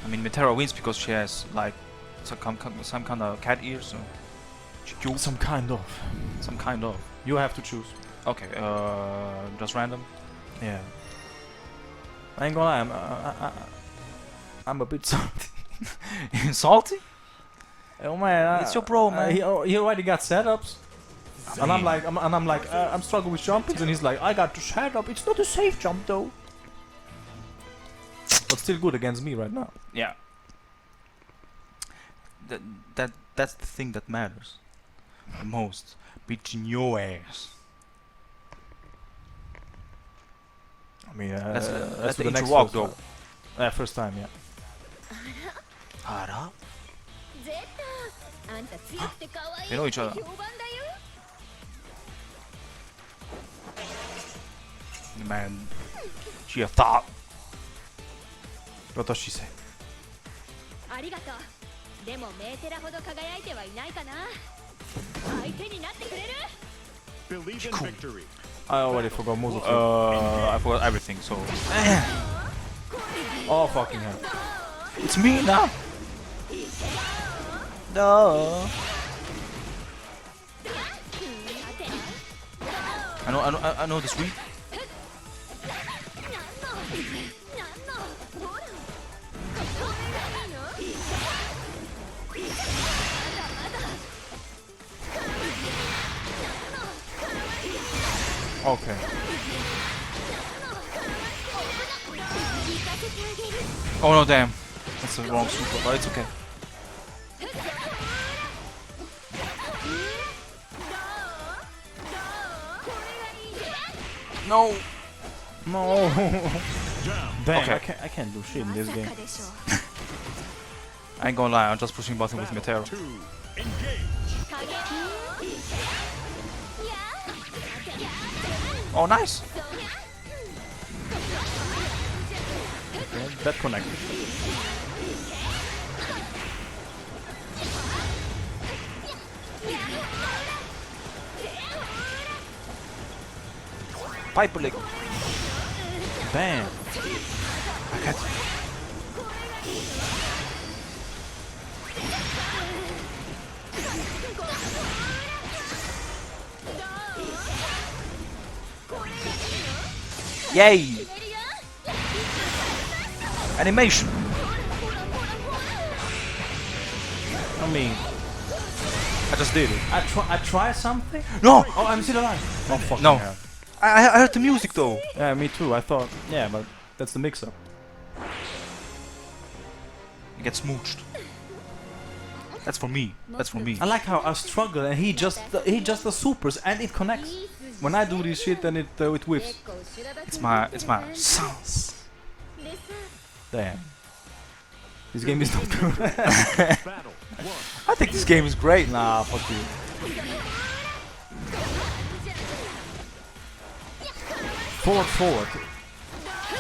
I mean, Metera wins because she has like some kind of cat ears. So she cute. Some kind of. Some kind of. You have to choose. Okay. Just random. Yeah. I ain't gonna lie. I'm a bit salty. Salty? Oh man, It's your bro, man. He already got setups, and I'm like, I'm struggling with jumpings, and he's like, I got the setup. It's not a safe jump though. But still good against me right now. Yeah. That's the thing that matters the most. Beating your ass. I mean, That's the the intro next walk first though. First time, yeah. Hara? They know each other. Man, she a thought. What does she say? Believe in victory. I already forgot most of it. I forgot everything, so. Oh fucking hell. It's me now! No! I know this read. Okay. Oh no, damn. That's the wrong super, but it's okay. No! No. Damn, Okay. I can't do shit in this game. I ain't gonna lie, I'm just pushing button with Metero. Oh, nice! Okay, that connected. Piper lick. Damn. I can't. Yay! Animation! I mean, I just did it. I try something. No! Oh, I'm still alive. Oh fucking No. hell. I heard the music though. Yeah, me too. I thought, yeah, but that's the mix-up. You get smooched. That's for me. That's for me. I like how I struggle and he just the supers and it connects. When I do this shit, then it whiffs. It's my sauce. Damn. This game is not good. I think this game is great. Nah, fuck you. Forward.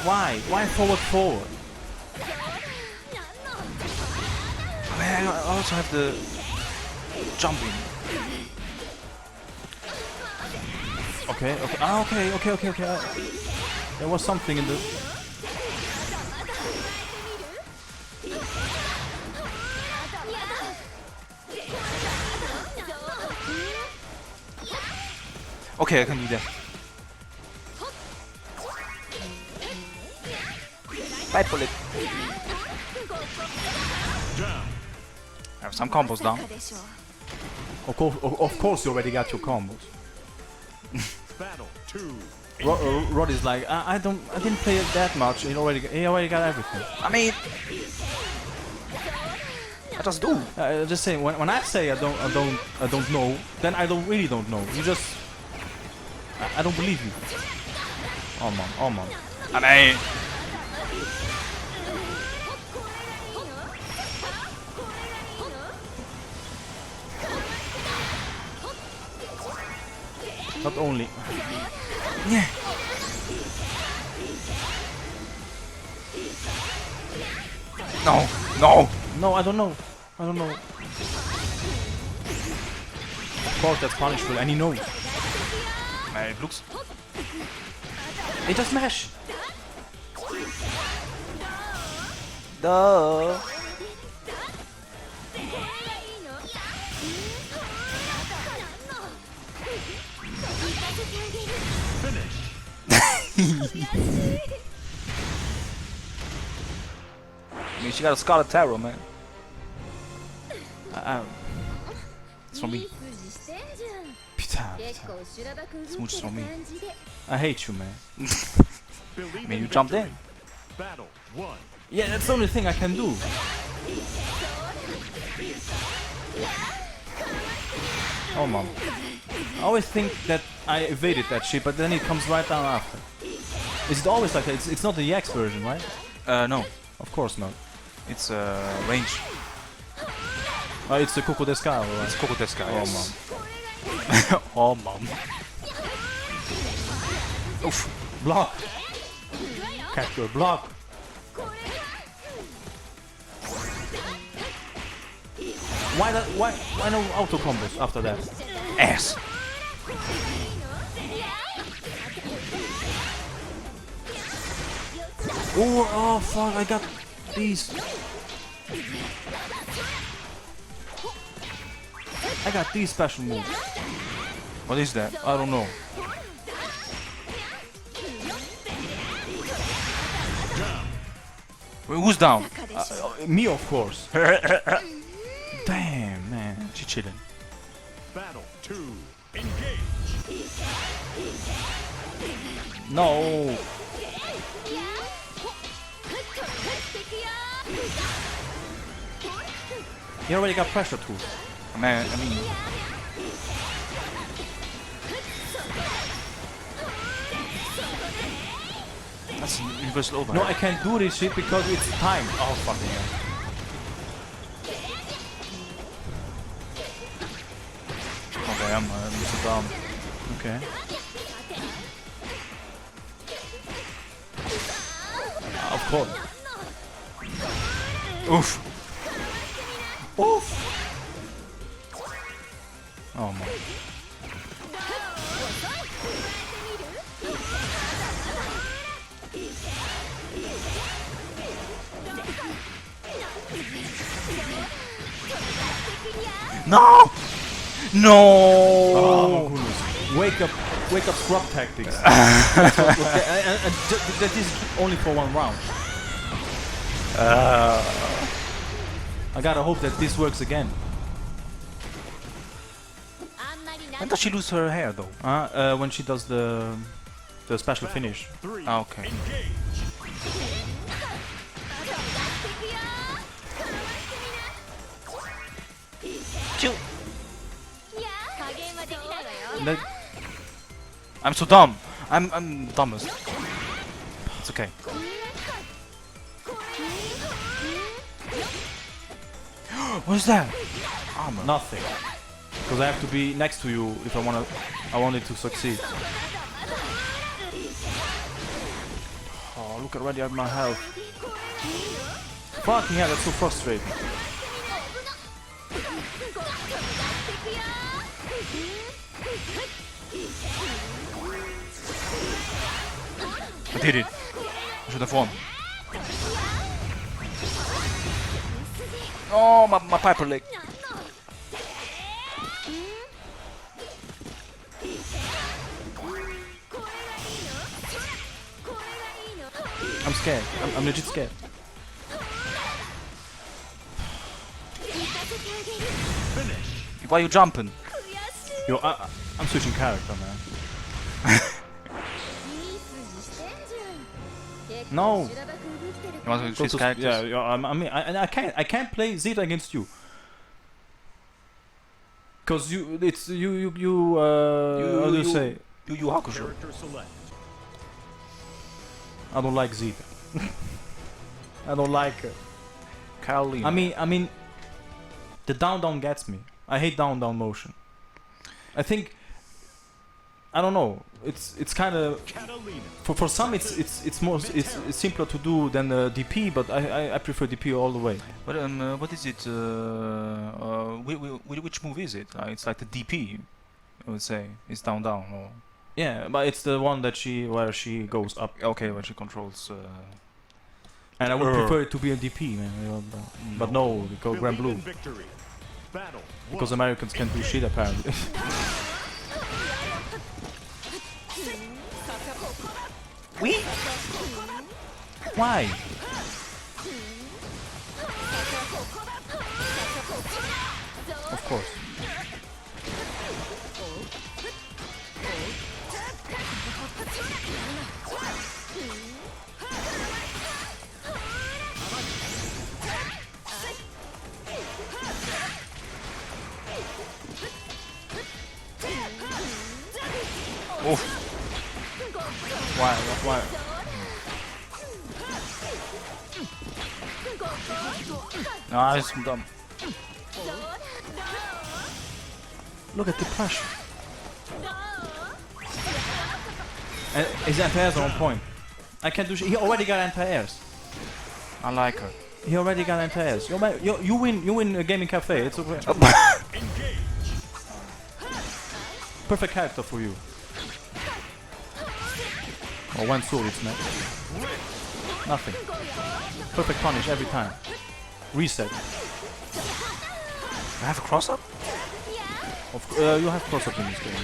Why? Why forward? I mean, I also have the jumping. Okay. Ah, okay. There was something in the. Okay, I can do that. Bye, bullet. I have some combos down. Of course, you already got your combos. Battle 2. Rod is like, I didn't play it that much. He already got everything. I mean, I just do. Just saying, when I say I don't know, then I really don't know. You just, I don't believe you. Oh man. I mean, not only. yeah. No. I don't know. Of course, that's punishable, and he knows. It looks. They just mash. No. I mean, she got a Scarlet Tarot, man. It's from me. Pita. Smooch from me. I hate you, man. I mean, you jumped in. Battle 1. Yeah, that's the only thing I can do. Oh, mom. I always think that I evaded that shit, but then it comes right down after. Is it always like that? It's not the EX version, right? No. Of course not. It's range. It's the Coco Desca, right? It's Coco Desca, Oh, yes. mom. Oh, mom. Oof. Block! Cat girl, block! Why no auto combos after that? Ass. Oh fuck, I got these. I got these special moves. What is that? I don't know. Wait, who's down? Me, of course. Damn, man. She chilling. Battle 2. Engage. No. He already got pressure too. Man, I mean, that's universal over. No, I can't do this shit because it's time. Oh, fucking hell. Okay, I'm so dumb. Okay. Of course. Oof. Oof. Oh man. No! No! Oh goodness. Wake up scrub tactics. and that is only for one round. I gotta hope that this works again. When does she lose her hair though? When she does the special finish. 3. Ah, okay. Engage. Chill. That, I'm so dumb. I'm the dumbest. It's okay. What is that? Armor. nothing. Because I have to be next to you if I want it to succeed. Oh, look already at my health. Fucking hell, that's so frustrating. I did it. I should have won. Oh, my Piper leg. I'm scared. I'm legit scared. Why you jumping? Yo, I'm switching character, man. No. You want to Go switch to- characters? yeah, I mean, I can't play Zeta against you. Cause you, it's you. How do you say? You Hakusho. Character select. I don't like Zeta. I don't like her. Carolina. I mean, the down gets me. I hate down motion. I think, I don't know. It's kind of Catalina. for some it's more it's simpler to do than DP, but I prefer DP all the way. But what is it? Which move is it? It's like the DP. I would say it's down or Yeah, but it's the one that where she goes up. okay, when she controls. And I would prefer it to be a DP, man. You know, but no, we go Granblue. Victory. Battle Because Americans can't do shit apparently. We? Why? Of course. Oh. Why? Nice, I'm dumb. Look at the pressure. And his anti-airs are on point. I can't do shit. He already got anti-airs. I like her. He already got anti-airs. You win a gaming cafe. It's okay. Perfect character for you. Or one sword, it's not. Nothing. Perfect punish every time. Reset. I have a cross up? You have cross up in this game. Yeah.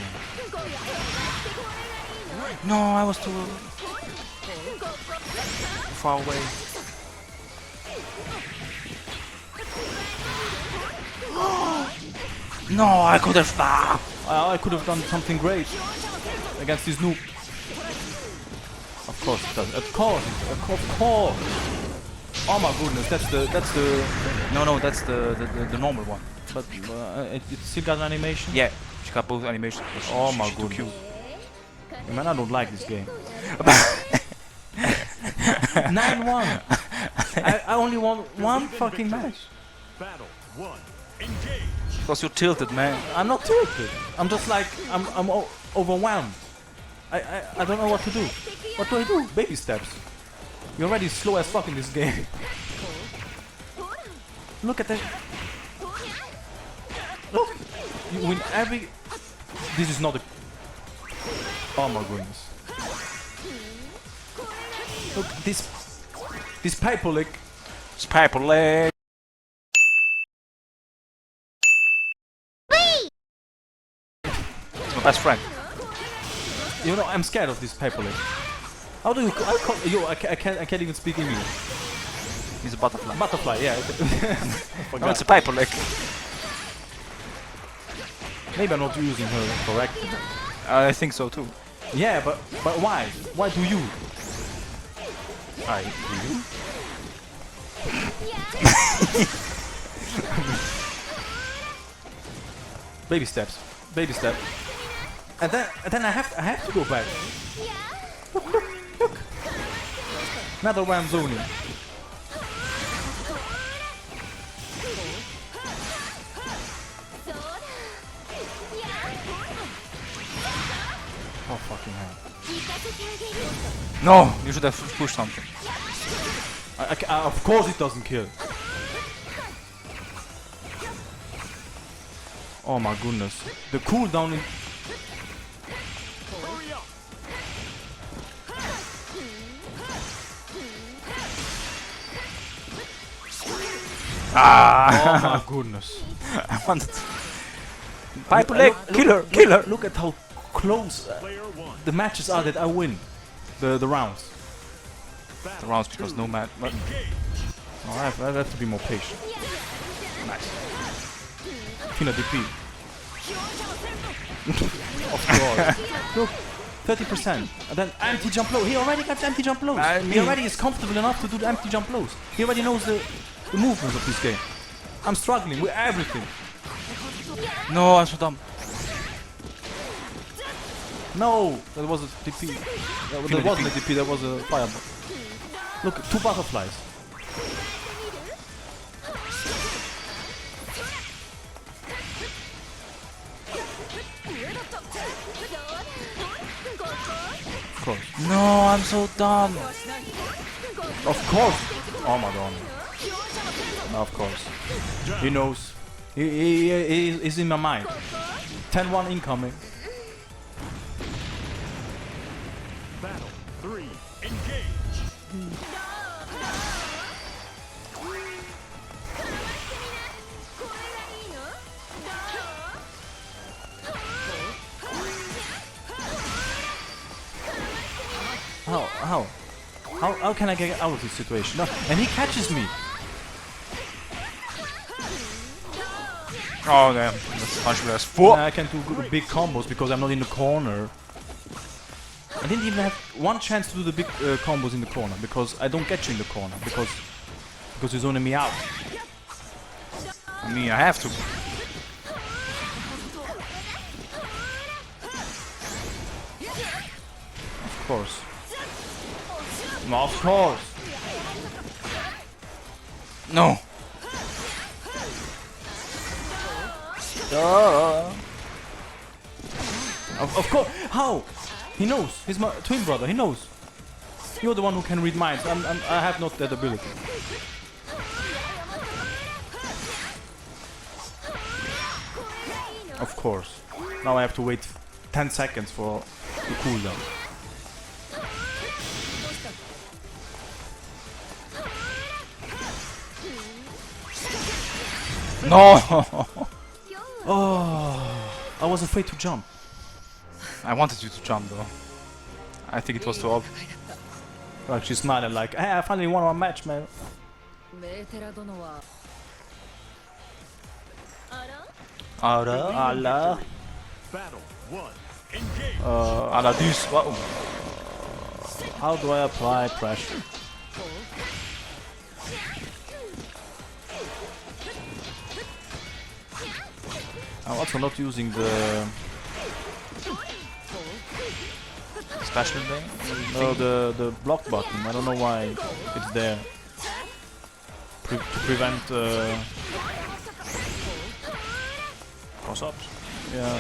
No, I was too far away. No, I could have. I could have done something great against this noob. Of course it does. Of course. Oh my goodness, that's the No, that's the normal one. but it still got an animation. Yeah, she got both animations. Oh my She's too goodness. cute. Man, I don't like this game. 9-1. I only won one fucking match. Battle 1. Engage. Because you're tilted, man. I'm not tilted. I'm just like I'm overwhelmed. I don't know what to do. What do I do? Baby steps. You're already slow as fuck in this game. Look at that. Look. You win every. This is not a. Oh my goodness. Look, this paper lick. Spider leg. My best friend. You know, I'm scared of this paper lick. How do you? I can't even speak English. He's a butterfly. Butterfly, yeah. No, it's a piper leg. Maybe I'm not using her correctly. I think so too. Yeah, but why? Why do you? I do you? Baby steps. Baby step. And then I have to go back. Look. Another Ramzoni. Oh fucking hell. No, you should have pushed something. Of course it doesn't kill. Oh my goodness. The cooldown in... Hurry up. Oh my goodness. I wanted piper leg, killer. Look at how close Player 1. the matches are that I win. The rounds. The rounds because no man. But Oh, I have to be more patient. nice. Fina DP. Of course. Look, 30%. And then anti-jump low. He already got anti-jump lows. He already is comfortable enough to do the anti-jump lows. He already knows the movements of this game. I'm struggling with everything. No, I'm so dumb. No, that was a DP. That wasn't a DP, that was a fireball. Look, 2 butterflies. Of course. No, I'm so dumb. Of course! Oh my god. Of course. He knows. He's in my mind. 10-1 incoming. Battle 3. Engage. How can I get out of this situation? No, and he catches me. Oh damn, that's punch me as fuck. I can do big combos because I'm not in the corner. I didn't even have one chance to do the big combos in the corner because I don't get you in the corner because you're zoning me out. I mean, I have to. Of course. No, of course. No. Of course. How? He knows. He's my twin brother. He knows. You're the one who can read minds. I have not that ability. Of course. Now I have to wait 10 seconds for the cooldown. No. Oh, I was afraid to jump. I wanted you to jump though. I think it was too obvious. Like she's smiling like, hey, I finally won our match, man. Allah. Battle 1. Engage. Ala this. Wow. How do I apply pressure? I'm also not using the Special thing? the block button. I don't know why it's there. To prevent Cross-ups? yeah.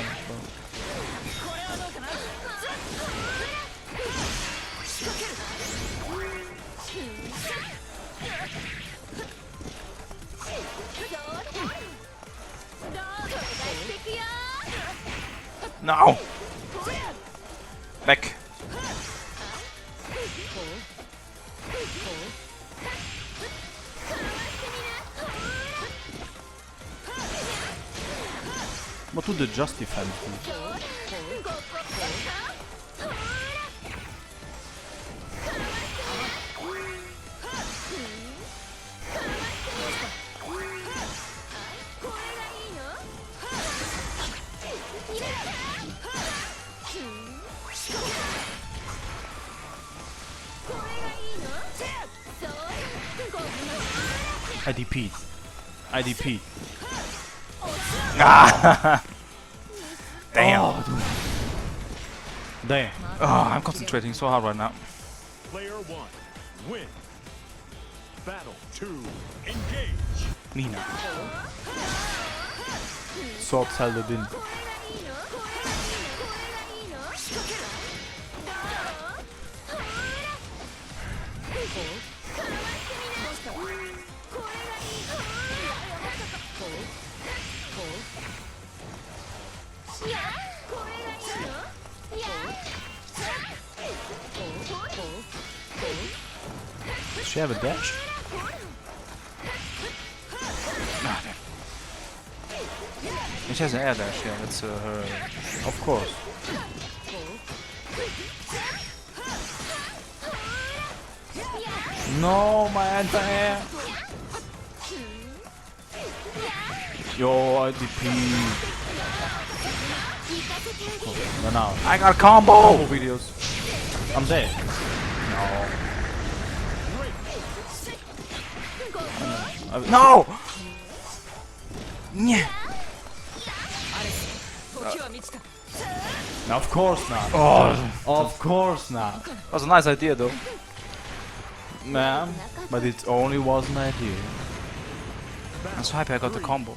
No! Back! What would the just defense do? IDP. IDP. Damn! Oh, dude. Damn. Oh, I'm concentrating so hard right now. Player 1. Win. Battle 2. Engage. Mina. Sword held it in. Does she have a dash? Ah, damn. She has an air dash, yeah, that's her. Of course. No, my anti-air. Yo, IDP. No, now. I got a combo! Videos. I'm dead. No! Yeah. Now, of course not. Oh, Of course not. that was a nice idea though. Man, but it only was an idea. I'm so happy I got the combo.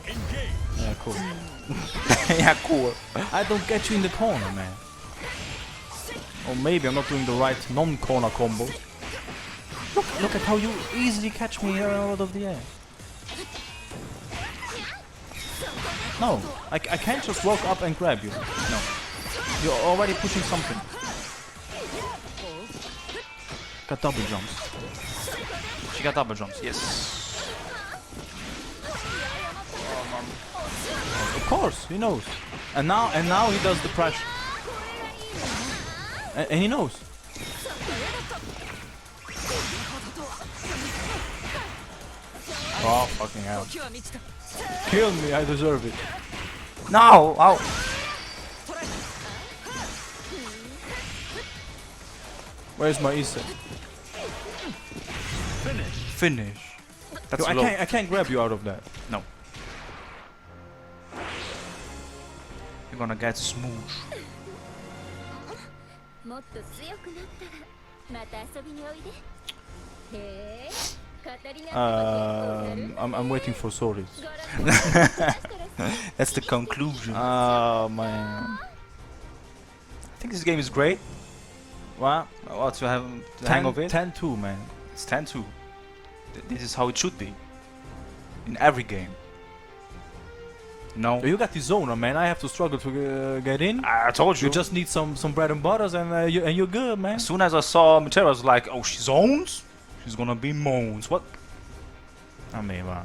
Yeah, cool. Yeah, cool. I don't get you in the corner, man. Or maybe I'm not doing the right non-corner combo. Look at how you easily catch me out of the air. No, I can't just walk up and grab you. No. You're already pushing something. Got double jumps. She got double jumps, yes. Of course, he knows. And now he does the pressure. And he knows. Oh, fucking hell. Kill me, I deserve it. No! Ow! Where's my Issa? Finish. That's Yo, low. I can't grab you out of that. No. You're gonna get smooch. I'm waiting for stories. That's the conclusion. Oh man. I think this game is great. What? What to have the hang of it? 10-2, man. It's 10-2. This is how it should be. In every game. No. You got the zone, man. I have to struggle to get in. I told you. You just need some bread and butters, and you're good, man. As soon as I saw Matera, I was like, oh, she zones? She's gonna be moans. What? I mean, wow.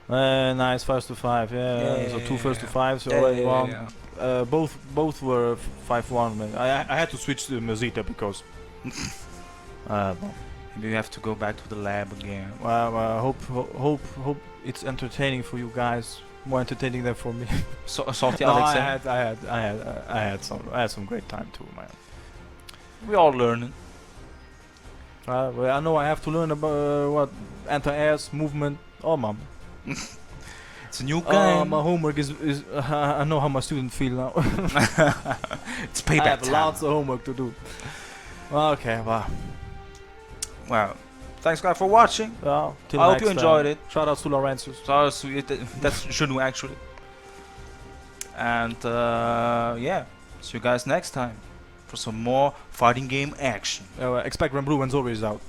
Nice, first to 5, yeah. So 2 first to 5, so Yeah, already yeah, won. yeah. Both were 5-1, man. I had to switch to Mazita because. Maybe you have to go back to the lab again. Well, hope it's entertaining for you guys. More entertaining than for me. So, salty No, Alex. I had some great time too, man. We all learning. Well, I know I have to learn about what anti-air movement. Oh, mom. It's a new Oh, game. my homework is I know how my students feel now. It's I payback have time. lots of homework to do. Okay, well, Well, thanks guys for watching. well till I hope next you enjoyed time. it. Shout out to Laurentius. So that's Genu actually. And yeah, see you guys next time for some more fighting game action. Expect Granblue when Zori is out.